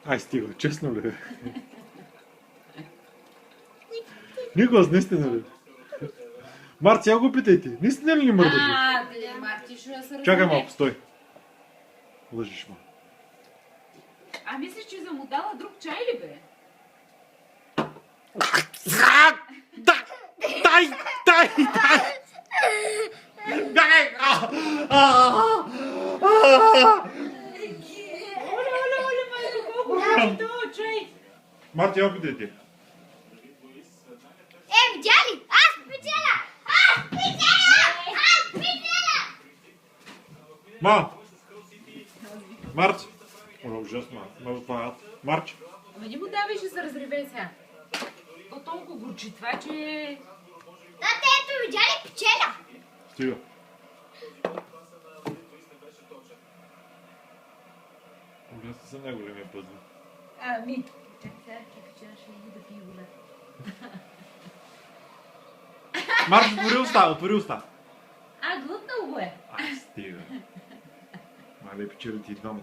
Ай, стига, честно ли? Николас, наистина ли? Марци, я го питайте. Наистина ли ни мърдаш? Марти, ще се Чакай малко, стой. Лъжиш ма. А мислиш, че съм му дала друг чай ли бе? Дай! Оле, майко, колко важи този чай! Марти, я питайте. Видя ли? Аз печеля! Ма! Марч! Оля, ужасно. Марч! Ама не му давай, ще се разреве сега. То толкова горчи това, че... Тате, ето, видя ли печеля? Стига. Аз не съм най-големия пъзъл. Ами, чакай сега, вчера ще иди да пие вода. Марч, отвори уста. Глътнал го е. Ай, стига. Мале, печелите и двамата.